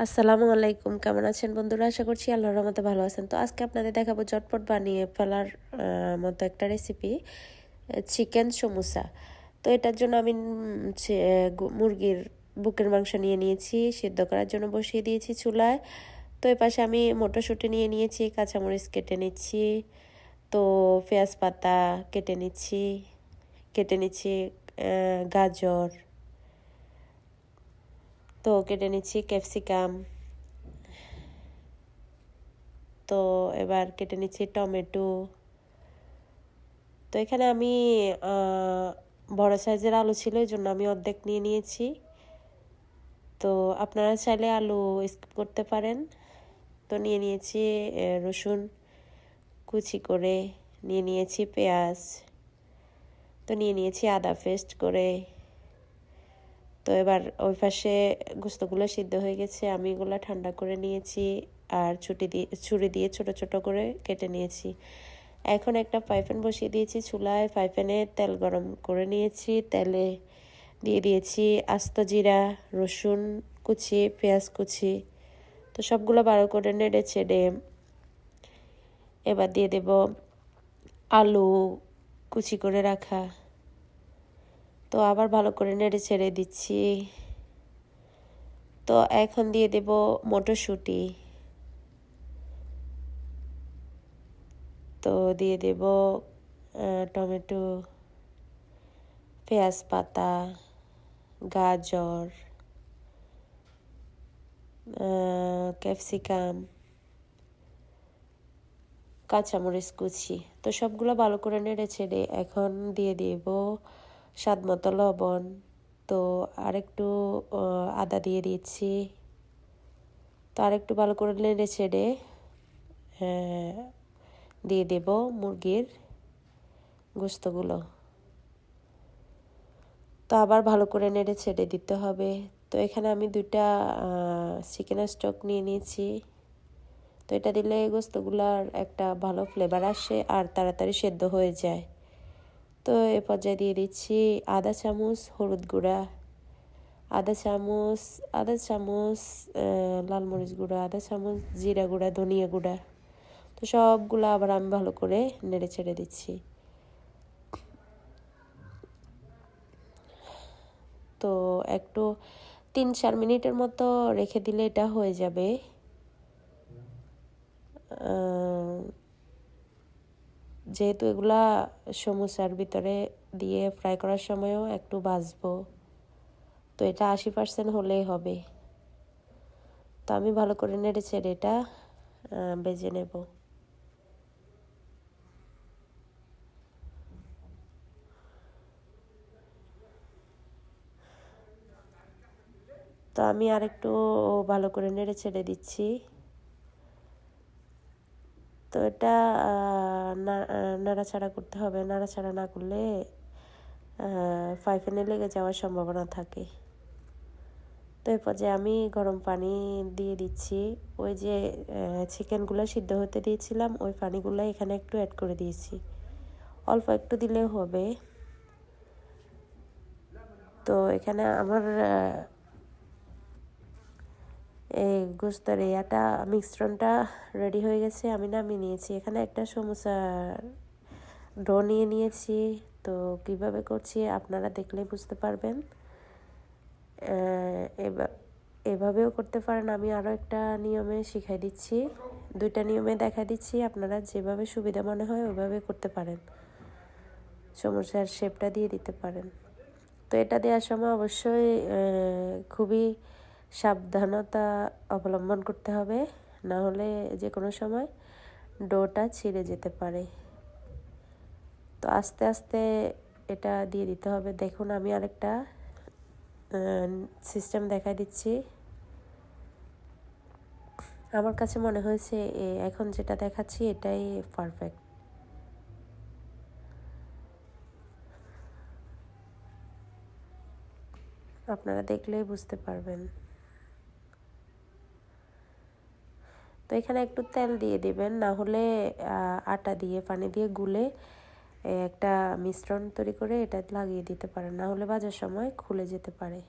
আসসালামু আলাইকুম, কেমন আছেন বন্ধুরা? আশা করছি আল্লাহর রহমতে ভালো আছেন। তো আজকে আপনাদের দেখাবো ঝটপট বানিয়ে ফেলার মতো একটা রেসিপি, চিকেন সমুসা। তো এটার জন্য আমি মুরগির বুকের মাংস নিয়ে নিয়েছি, সিদ্ধ করার জন্য বসিয়ে দিয়েছি চুলায়। তো এ পাশে আমি মটরশুঁটি নিয়ে নিয়েছি, কাঁচামরিচ কেটে নিচ্ছি, তো পেঁয়াজ পাতা কেটে নিচ্ছি গাজর, তো কেটে নিচ্ছি ক্যাপসিকাম, তো এবার কেটে নিচ্ছি টমেটো। তো এখানে আমি বড় সাইজের আলু ছিল, এই জন্য আমি অর্ধেক নিয়ে নিয়েছি। তো আপনারা চাইলে আলু স্কিপ করতে পারেন। তো নিয়ে নিয়েছি রসুন কুচি করে, নিয়ে নিয়েছি পেঁয়াজ, তো নিয়ে নিয়েছি আদা পেস্ট করে। তো এবার ওই পাশে গোস্তগুলো সিদ্ধ হয়ে গেছে, আমি এগুলো ঠান্ডা করে নিয়েছি আর ছুরি দিয়ে ছোট ছোট করে কেটে নিয়েছি। এখন একটা ফ্রাই প্যান বসিয়ে দিয়েছি চুলায়, ফ্রাই প্যানে তেল গরম করে নিয়েছি, তেলে দিয়ে দিয়েছি আস্ত জিরা, রসুন কুচি, পেঁয়াজ কুচি। তো সবগুলো ভালো করে নেড়ে ছেড়ে এবার দিয়ে দেব আলু কুচি করে রাখা। তো আবার ভালো করে নেড়ে ছেড়ে দিচ্ছি। তো এখন দিয়ে দেব মটরশুঁটি, তো দিয়ে দেব টমেটো, পেঁয়াজ পাতা, গাজর, ক্যাপসিকাম, কাঁচামরিচ কুচি। তো সবগুলো ভালো করে নেড়ে ছেড়ে এখন দিয়ে দেব স্বাদ মতো লবণ, তো আরেকটু আদা দিয়ে দিচ্ছি। তো আরেকটু ভালো করে নেড়ে ছেড়ে দিয়ে দেব মুরগির গোস্তগুলো। তো আবার ভালো করে নেড়ে ছেড়ে দিতে হবে। তো এখানে আমি 2টা চিকেনের স্টক নিয়ে নিয়েছি। তো এটা দিলে গোস্তগুলার একটা ভালো ফ্লেভার আসে আর তাড়াতাড়ি সেদ্ধ হয়ে যায়। তো এ পর্যায়ে দিয়ে দিচ্ছি আধা চামচ হলুদ গুঁড়া, আধা চামচ লাল মরিচ গুঁড়া, আধা চামচ জিরা গুঁড়া, ধনিয়া গুঁড়া। তো সবগুলো আবার আমি ভালো করে নেড়ে ছেড়ে দিচ্ছি। তো একটু 3-4 মিনিটের মতো রেখে দিলে এটা হয়ে যাবে। যেহেতু এগুলা সমোসার ভিতরে দিয়ে ফ্রাই করার সময়ও একটু ভাজবো, তো এটা 80% হলেই হবে। তো আমি ভালো করে নেড়ে ছেড়ে এটা ভেজে নেব। তো আমি আরেকটু ভালো করে নেড়ে ছেড়ে দিচ্ছি। তো এটা নাড়াচাড়া করতে হবে, নাড়াচাড়া না করলে ফ্রাই প্যানে লেগে যাওয়ার সম্ভাবনা থাকে। তো এরপর যে আমি গরম পানি দিয়ে দিচ্ছি, ওই যে চিকেনগুলো সিদ্ধ হতে দিয়েছিলাম ওই পানিগুলো এখানে একটু অ্যাড করে দিয়েছি, অল্প একটু দিলে হবে। তো এখানে আমার এই গোস্তের মিশ্রণটা রেডি হয়ে গেছে, আমি নামিয়ে নিয়েছি। এখানে একটা সমোসার ডো নিয়ে নিয়েছি। তো কিভাবে করছি আপনারা দেখলেই বুঝতে পারবেন। এভাবেও করতে পারেন, আমি আরও একটা নিয়মে শিখাই দিচ্ছি, 2টা নিয়মে দেখা দিচ্ছি, আপনারা যেভাবে সুবিধা মনে হয় ওইভাবে করতে পারেন, সমোসার শেপটা দিয়ে দিতে পারেন। তো এটা দেওয়ার সময় অবশ্যই খুবই সাবধানতা অবলম্বন করতে হবে, না হলে যে কোনো সময় ডোটা ছিঁড়ে যেতে পারে। তো আস্তে আস্তে এটা দিয়ে দিতে হবে। দেখুন আমি আরেকটা সিস্টেম দেখাই দিচ্ছি। আমার কাছে মনে হয়েছে এখন যেটা দেখাচ্ছি এটাই পারফেক্ট। আপনারা দেখলেই বুঝতে পারবেন। তো এখানে একটু তেল দিয়ে দিবেন, না হলে আটা দিয়ে পানি দিয়ে গুলে একটা মিশ্রণ তৈরি করে এটা লাগিয়ে দিতে পারেন, না হলে ভাজার সময় খুলে যেতে পারে।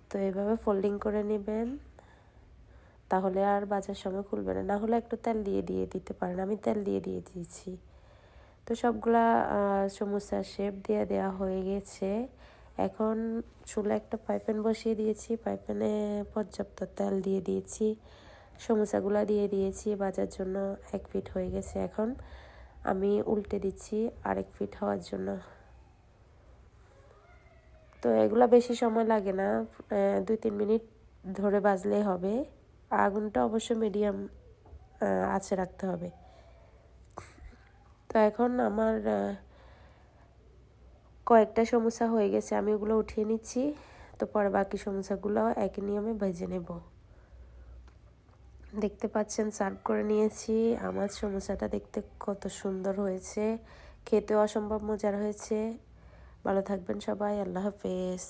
তো এভাবে ফোল্ডিং করে নেবেন, তাহলে আর ভাজার সময় খুলবে না। না হলে একটু তেল দিয়ে দিতে পারেন, আমি তেল দিয়ে দিয়েছি। তো সবগুলা সমোসার শেপ দিয়ে দেওয়া হয়ে গেছে। এখন চুলা একটা ফ্রাই প্যান বসিয়ে দিয়েছি, ফ্রাই প্যানে পর্যাপ্ত তেল দিয়ে দিয়েছি, সমোসাগুলা দিয়ে দিয়েছি ভাজার জন্য। 1 পিঠ হয়ে গেছে, এখন আমি উল্টে দিচ্ছি আরেক পিঠ হওয়ার জন্য। তো এগুলা বেশি সময় লাগে না, 2-3 মিনিট ধরে ভাজলেই হবে। আগুনটা অবশ্য মিডিয়াম আঁচে রাখতে হবে। তো এখন আমার কয়েকটা সমোসা হয়ে গেছে, আমি ওগুলো উঠিয়ে নিচ্ছি। তো পরে বাকি সমোসাগুলো একই নিয়মে ভেজে নেব। দেখতে পাচ্ছেন সার্ভ করে নিয়েছি। আমার সমোসাটা দেখতে কত সুন্দর হয়েছে, খেতে অসম্ভব মজার হয়েছে। ভালো থাকবেন সবাই, আল্লাহ হাফেজ।